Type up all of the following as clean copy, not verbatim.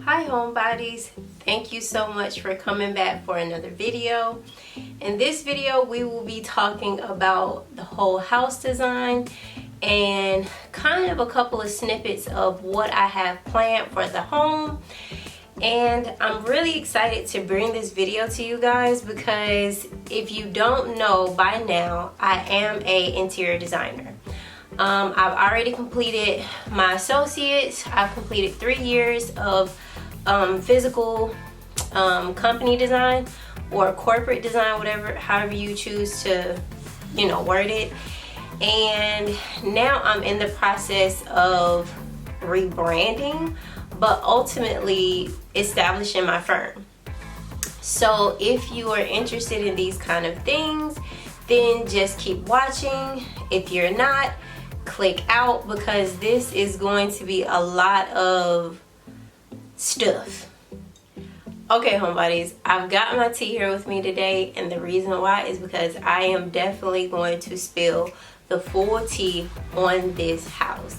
Hi Homebodies, thank you so much for coming back for another video. In this video we will be talking about the whole house design and kind of a couple of snippets of what I have planned for the home. And I'm really excited to bring this video to you guys because if you don't know by now, I am an interior designer. I've already completed my associates. I've completed 3 years of physical company design or corporate design, however you choose to word it. And now I'm in the process of rebranding, but ultimately establishing my firm. So if you are interested in these kind of things, then just keep watching. If you're not, click out, because this is going to be a lot of stuff. Okay, homebodies, I've got my tea here with me today, and the reason why is because I am definitely going to spill the full tea on this house.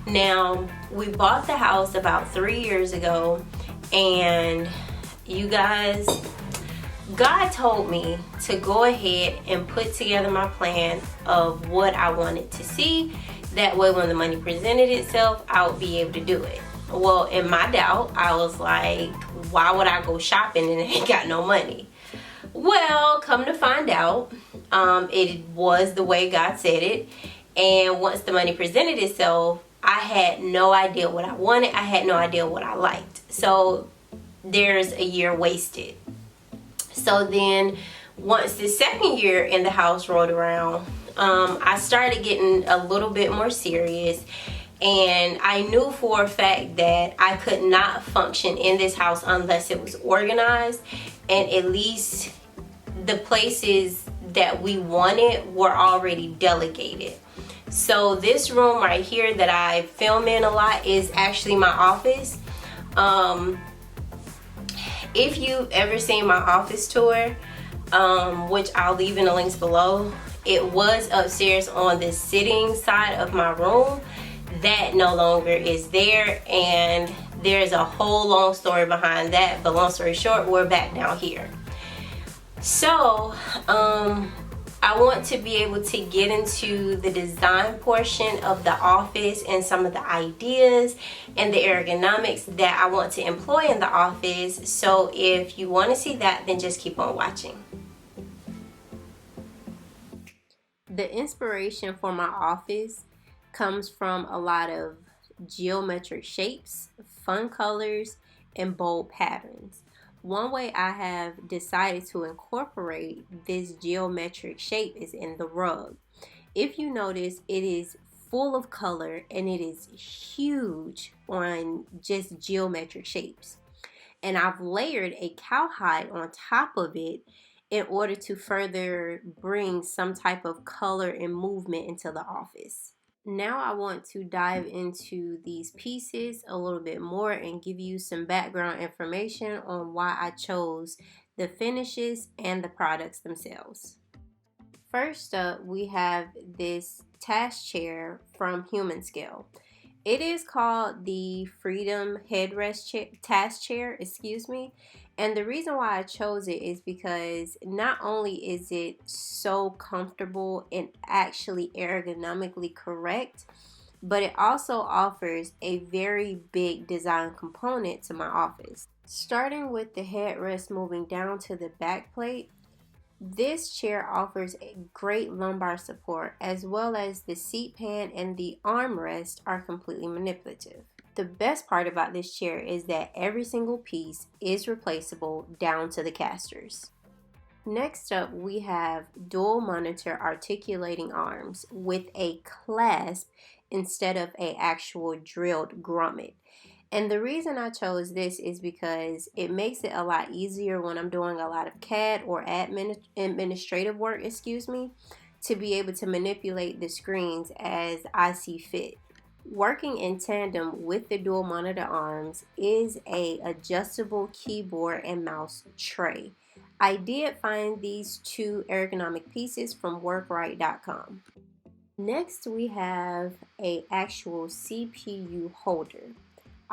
Now, we bought the house about 3 years ago, and you guys, God told me to go ahead and put together my plan of what I wanted to see. That way when the money presented itself, I would be able to do it. Well, in my doubt, I was like, why would I go shopping and ain't got no money? Well, come to find out, it was the way God said it. And once the money presented itself, I had no idea what I wanted. I had no idea what I liked. So there's a year wasted. So then once the second year in the house rolled around, I started getting a little bit more serious. And I knew for a fact that I could not function in this house unless it was organized, and at least the places that we wanted were already delegated. So this room right here that I film in a lot is actually my office. If you've ever seen my office tour, which I'll leave in the links below, it was upstairs on the sitting side of my room. That no longer is there, and there's a whole long story behind that, but long story short, we're back down here. So I want to be able to get into the design portion of the office and some of the ideas and the ergonomics that I want to employ in the office. So if you want to see that, then just keep on watching. The inspiration for my office comes from a lot of geometric shapes, fun colors, and bold patterns. One way I have decided to incorporate this geometric shape is in the rug. If you notice, it is full of color and it is huge on just geometric shapes. And I've layered a cowhide on top of it in order to further bring some type of color and movement into the office. Now I want to dive into these pieces a little bit more and give you some background information on why I chose the finishes and the products themselves. First up, we have this task chair from Human Scale. It is called the Freedom Headrest Task Chair, and the reason why I chose it is because not only is it so comfortable and actually ergonomically correct, but it also offers a very big design component to my office. Starting with the headrest moving down to the back plate, this chair offers a great lumbar support, as well as the seat pan and the armrest are completely manipulative. The best part about this chair is that every single piece is replaceable down to the casters. Next up, we have dual monitor articulating arms with a clasp instead of an actual drilled grommet. And the reason I chose this is because it makes it a lot easier when I'm doing a lot of CAD or administrative work, to be able to manipulate the screens as I see fit. Working in tandem with the dual monitor arms is a adjustable keyboard and mouse tray. I did find these two ergonomic pieces from workrite.com. Next, we have a actual CPU holder.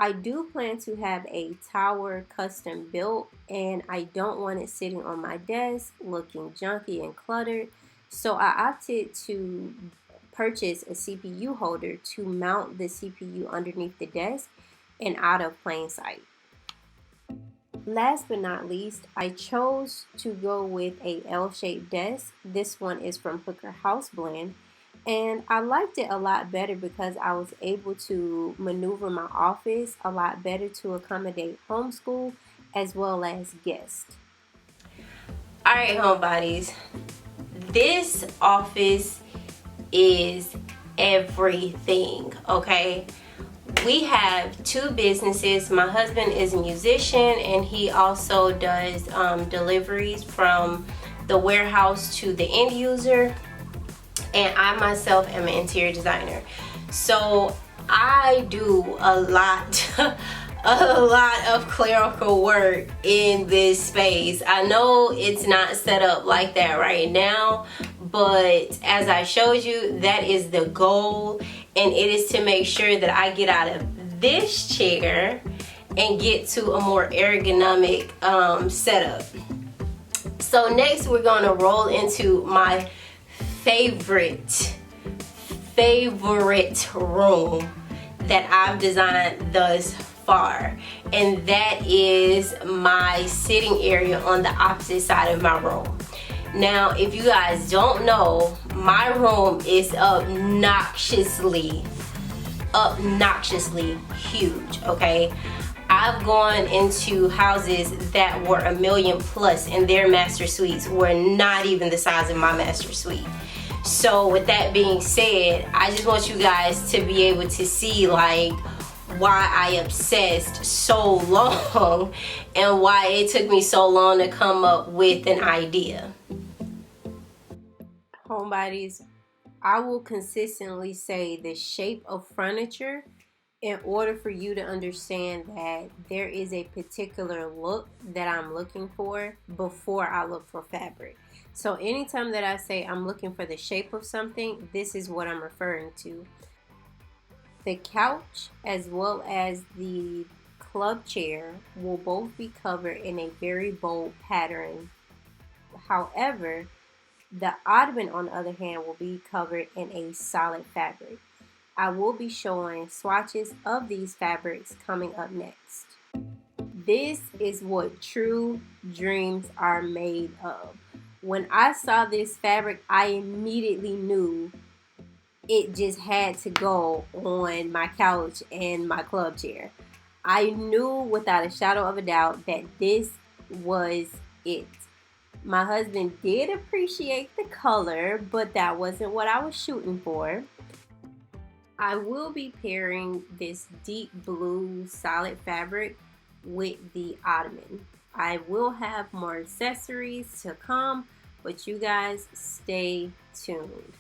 I do plan to have a tower custom built, and I don't want it sitting on my desk looking junky and cluttered. So I opted to purchase a CPU holder to mount the CPU underneath the desk and out of plain sight. Last but not least, I chose to go with a L-shaped desk. This one is from Hooker House Blend, and I liked it a lot better because I was able to maneuver my office a lot better to accommodate homeschool as well as guests. Alright, homebodies, this office is everything, okay? We have two businesses. My husband is a musician, and he also does deliveries from the warehouse to the end user, and I myself am an interior designer. So I do a lot of clerical work in this space. I know it's not set up like that right now, but as I showed you, that is the goal, and it is to make sure that I get out of this chair and get to a more ergonomic setup. So next we're going to roll into my favorite room that I've designed thus far, and that is my sitting area on the opposite side of my room. Now, if you guys don't know, my room is obnoxiously huge, okay? I've gone into houses that were $1 million plus, and their master suites were not even the size of my master suite. So with that being said, I just want you guys to be able to see like why I obsessed so long and why it took me so long to come up with an idea. Homebodies, I will consistently say the shape of furniture in order for you to understand that there is a particular look that I'm looking for before I look for fabric. So anytime that I say I'm looking for the shape of something, this is what I'm referring to. The couch as well as the club chair will both be covered in a very bold pattern. However, the ottoman, on the other hand, will be covered in a solid fabric. I will be showing swatches of these fabrics coming up next. This is what true dreams are made of. When I saw this fabric, I immediately knew it just had to go on my couch and my club chair. I knew without a shadow of a doubt that this was it. My husband did appreciate the color, but that wasn't what I was shooting for. I will be pairing this deep blue solid fabric with the ottoman. I will have more accessories to come, but you guys stay tuned.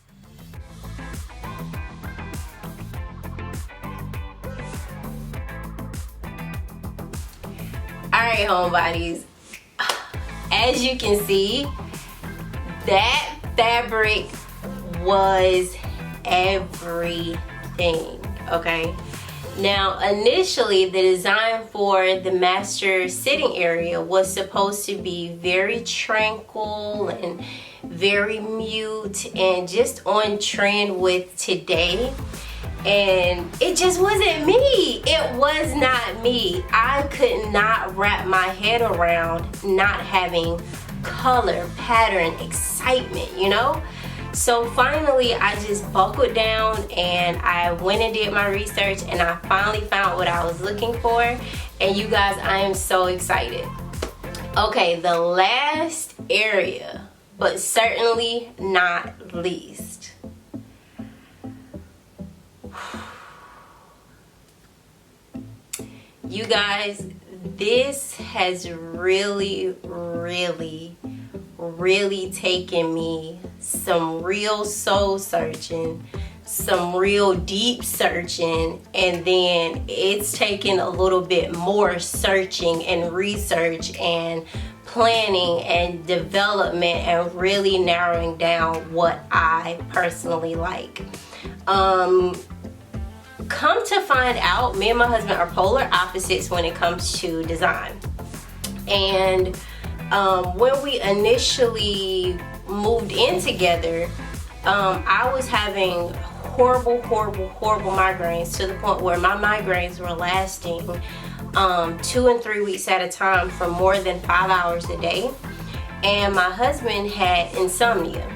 Alright, homebodies, as you can see, that fabric was everything, okay? Now, initially, the design for the master sitting area was supposed to be very tranquil and very mute and just on trend with today. And it just wasn't me. It was not me. I could not wrap my head around not having color, pattern, excitement, you know? So finally, I just buckled down and I went and did my research, and I finally found what I was looking for. And you guys, I am so excited. Okay, the last area, but certainly not least. You guys, this has really taken me some real soul searching, some real deep searching, and then it's taken a little bit more searching and research and planning and development and really narrowing down what I personally like. come to find out, me and my husband are polar opposites when it comes to design. And when we initially moved in together, I was having horrible migraines, to the point where my migraines were lasting 2 and 3 weeks at a time for more than 5 hours a day. And my husband had insomnia,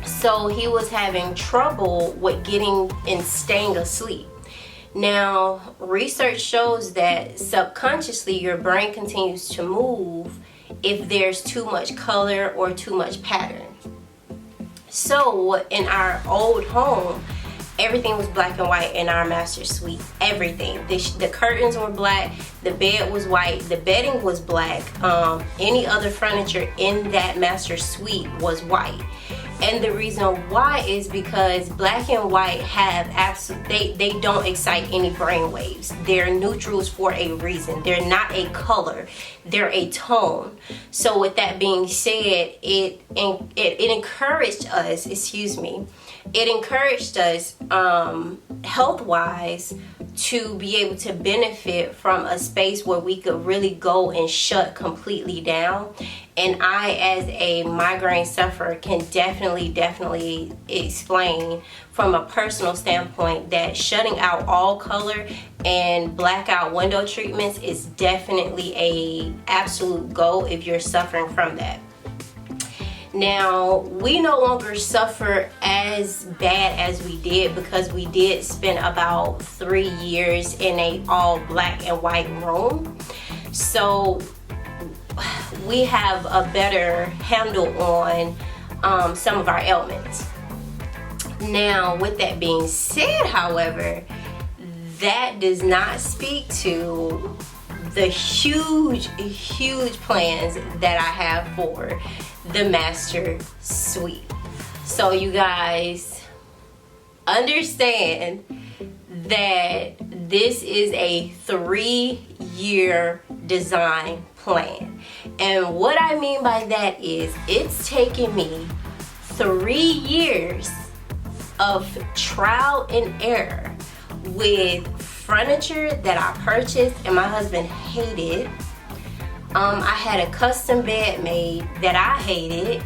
so he was having trouble with getting and staying asleep. Now, research shows that subconsciously your brain continues to move if there's too much color or too much pattern. So in our old home, everything was black and white in our master suite. Everything. The curtains were black, the bed was white, the bedding was black. Any other furniture in that master suite was white. And the reason why is because black and white have they don't excite any brain waves. They're neutrals for a reason. They're not a color, they're a tone. So with that being said, it encouraged us, it encouraged us health-wise to be able to benefit from a space where we could really go and shut completely down. And I, as a migraine sufferer, can definitely explain from a personal standpoint that shutting out all color and blackout window treatments is definitely a absolute go if you're suffering from that. Now, we no longer suffer as bad as we did, because we did spend about 3 years in a all black and white room. So we have a better handle on some of our ailments. Now, with that being said, however, that does not speak to the huge plans that I have for the master suite. So you guys understand that this is a 3-year design plan. And what I mean by that is it's taken me 3 years of trial and error with furniture that I purchased and my husband hated. I had a custom bed made that I hated,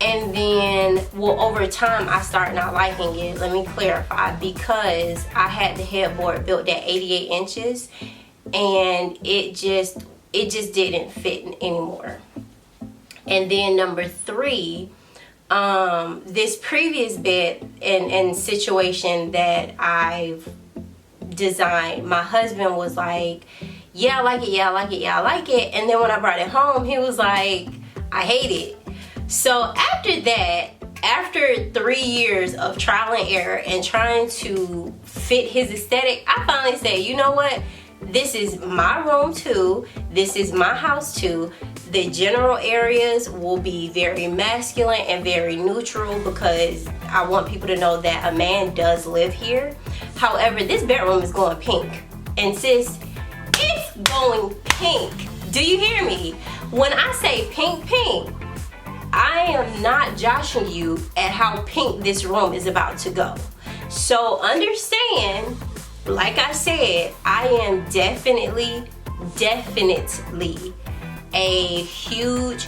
and then, well, over time I started not liking it. Let me clarify, because I had the headboard built at 88 inches and it just didn't fit anymore. And then number 3, this previous bed and situation that I've designed, my husband was like, yeah, I like it, yeah, I like it, yeah, I like it. And then when I brought it home, he was like, I hate it. So after that, after 3 years of trial and error and trying to fit his aesthetic, I finally said, you know what? This is my room too. This is my house too. The general areas will be very masculine and very neutral, because I want people to know that a man does live here. However, this bedroom is going pink. And sis, it's going pink. Do you hear me? When I say pink, I am not joshing you at how pink this room is about to go. So understand, like I said, I am definitely a huge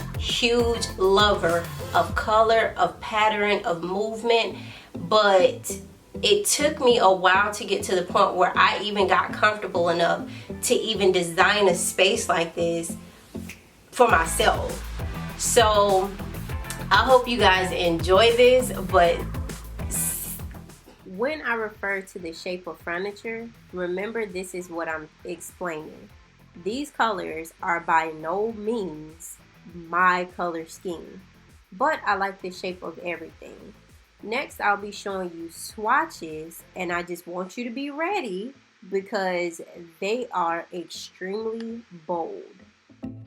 lover of color, of pattern, of movement, but it took me a while to get to the point where I even got comfortable enough to even design a space like this for myself. So I hope you guys enjoy this, but when I refer to the shape of furniture, remember this is what I'm explaining. These colors are by no means my color scheme, but I like the shape of everything. Next, I'll be showing you swatches, and I just want you to be ready because they are extremely bold.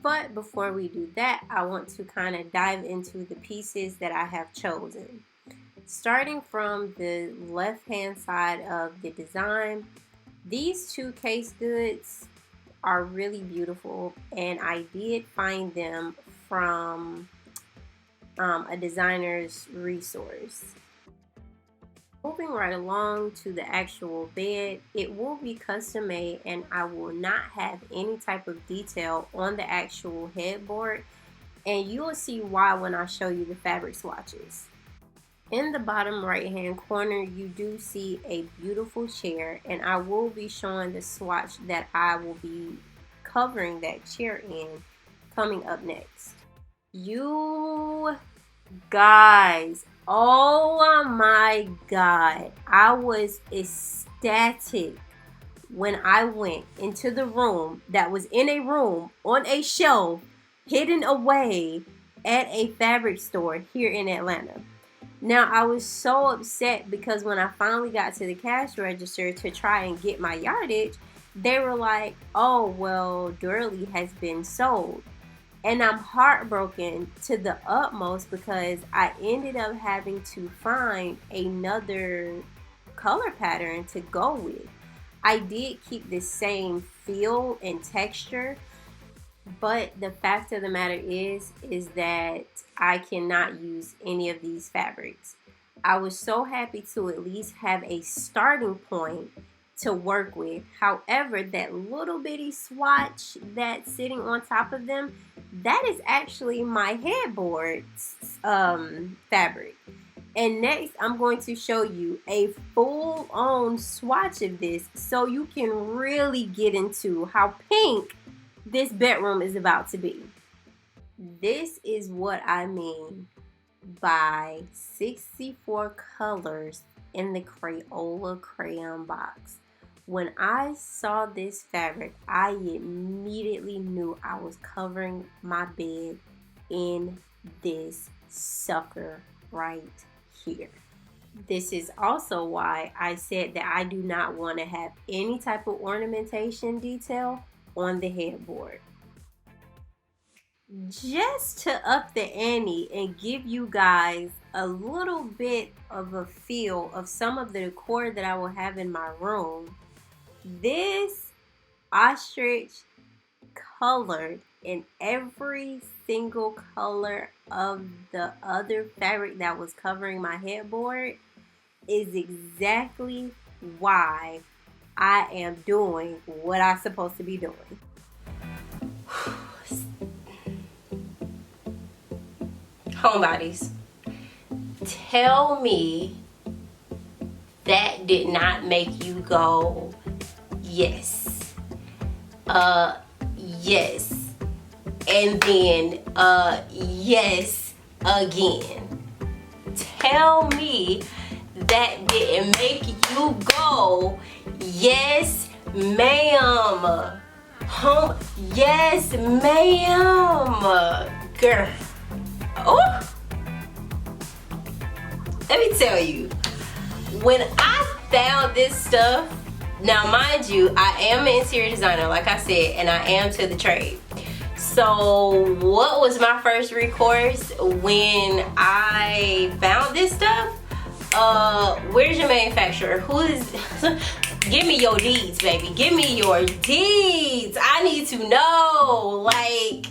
But before we do that, I want to kind of dive into the pieces that I have chosen. Starting from the left-hand side of the design, these 2 case goods are really beautiful, and I did find them from a designer's resource. Moving right along to the actual bed, it will be custom made and I will not have any type of detail on the actual headboard, and you will see why when I show you the fabric swatches. In the bottom right hand corner, you do see a beautiful chair, and I will be showing the swatch that I will be covering that chair in coming up next. You guys, oh my god, I was ecstatic when I went into the room that was in a room on a shelf hidden away at a fabric store here in Atlanta. Now, I was so upset because when I finally got to the cash register to try and get my yardage, they were like, oh, well, Durley has been sold. And I'm heartbroken to the utmost because I ended up having to find another color pattern to go with. I did keep the same feel and texture, but the fact of the matter is that I cannot use any of these fabrics. I was so happy to at least have a starting point to work with. However, that little bitty swatch that's sitting on top of them, that is actually my headboard's fabric. And next, I'm going to show you a full-on swatch of this so you can really get into how pink this bedroom is about to be. This is what I mean by 64 colors in the Crayola crayon box. When I saw this fabric, I immediately knew I was covering my bed in this sucker right here. This is also why I said that I do not want to have any type of ornamentation detail on the headboard. Just to up the ante and give you guys a little bit of a feel of some of the decor that I will have in my room, this ostrich colored in every single color of the other fabric that was covering my headboard is exactly why I am doing what I'm supposed to be doing. Homebodies, tell me that did not make you go, yes, yes, and then, yes, again. Tell me that didn't make you go, yes, ma'am. Yes, ma'am. Girl. Oh. Let me tell you, when I found this stuff, now mind you, I am an interior designer, like I said, and I am to the trade. So what was my first recourse when I found this stuff? Where's your manufacturer? Who is give me your deeds, baby. Give me your deeds. I need to know, like,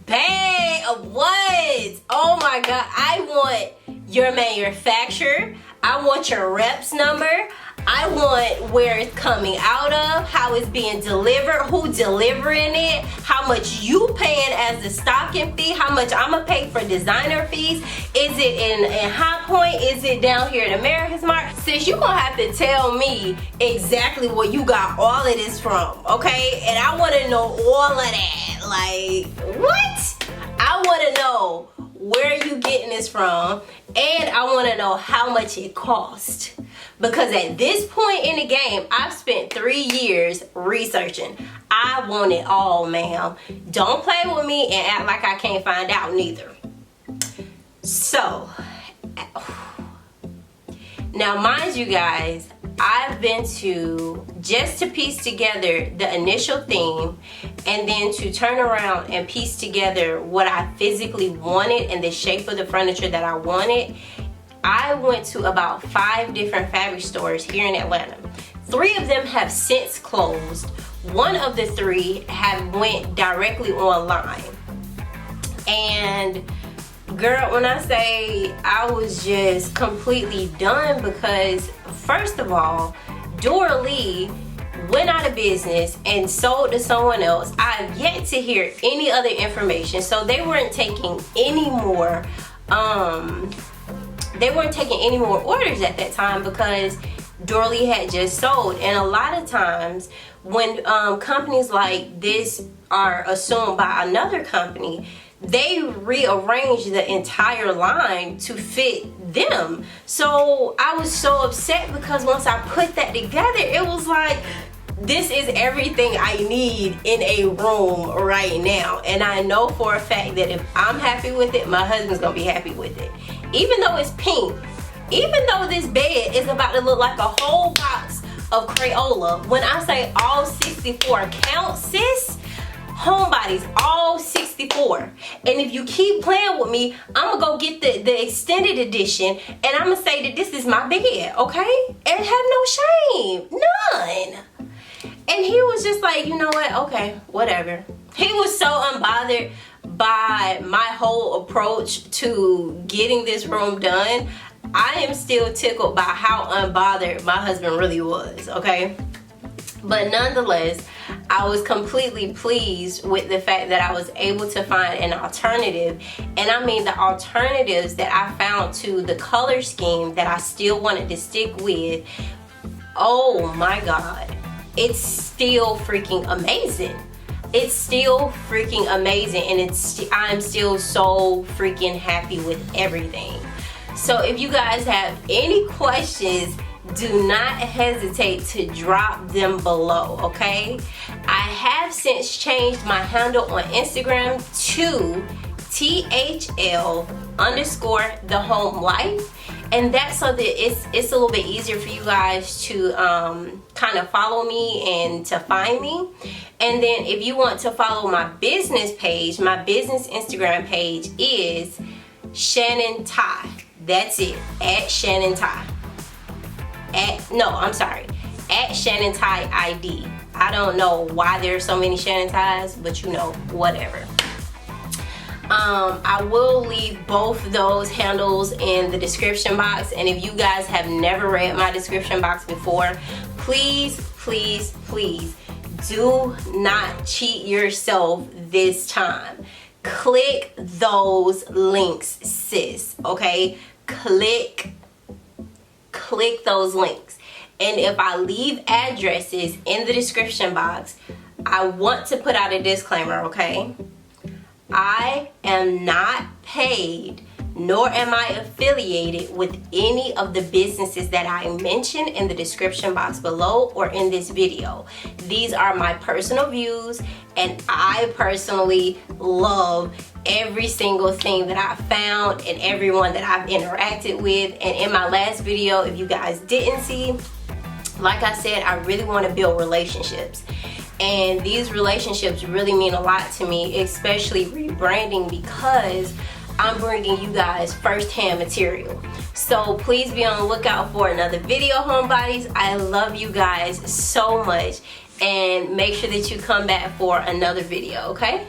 bang, what? Oh my god, I want your manufacturer. I want your reps number. I want where it's coming out of, how it's being delivered, who delivering it, how much you paying as the stocking fee, how much I'm gonna pay for designer fees. Is it in High Point? Is it down here at America's Mart? Sis, you're gonna have to tell me exactly where you got all of this from, okay? And I wanna know all of that. Like, what? I wanna know where you getting this from, and I wanna know how much it cost. Because at this point in the game, I've spent 3 years researching. I want it all, ma'am. Don't play with me and act like I can't find out neither. So, now mind you guys, I've been to, just to piece together the initial theme and then to turn around and piece together what I physically wanted and the shape of the furniture that I wanted. I went to about 5 different fabric stores here in Atlanta. 3 of them have since closed. 1 of the 3 have went directly online. And Girl, when I say I was just completely done, because first of all, Dora Lee went out of business and sold to someone else. I've yet to hear any other information. So they weren't taking any more orders at that time, because Dora Lee had just sold. And a lot of times when companies like this are assumed by another company, they rearrange the entire line to fit them. So I was so upset, because once I put that together, it was like, this is everything I need in a room right now. And I know for a fact that if I'm happy with it, my husband's gonna be happy with it. Even though it's pink, even though this bed is about to look like a whole box of Crayola, when I say all 64 count, sis, Homebodies, all 64. And if you keep playing with me, I'm gonna go get the extended edition, and I'm gonna say that this is my bed, okay? And have no shame, none. And he was just like, you know what, okay, whatever. He was so unbothered by my whole approach to getting this room done. I am still tickled by how unbothered my husband really was, okay? But nonetheless, I was completely pleased with the fact that I was able to find an alternative. And I mean the alternatives that I found to the color scheme that I still wanted to stick with. Oh my God, it's still freaking amazing. It's still freaking amazing, and I'm still so freaking happy with everything. So if you guys have any questions, do not hesitate to drop them below, okay? I have since changed my handle on Instagram to THL_the home life, and that's so that it's a little bit easier for you guys to kind of follow me and to find me. And then if you want to follow my business page, my business Instagram page is Shannon Ty. That's it, at Shannon Ty. At Shannon Ty ID. I don't know why there's so many Shannon Ties, but you know, whatever. I will leave both those handles in the description box, and if you guys have never read my description box before, please, please, please do not cheat yourself this time. Click those links, sis, okay? Click those links. And if I leave addresses in the description box, I want to put out a disclaimer, okay? I am not paid, nor am I affiliated with any of the businesses that I mention in the description box below or in this video. These are my personal views, and I personally love every single thing that I found and everyone that I've interacted with. And in my last video, if you guys didn't see, like I said, I really want to build relationships. And these relationships really mean a lot to me, especially rebranding, because I'm bringing you guys first-hand material. So please be on the lookout for another video, Homebodies. I love you guys so much, and make sure that you come back for another video, okay?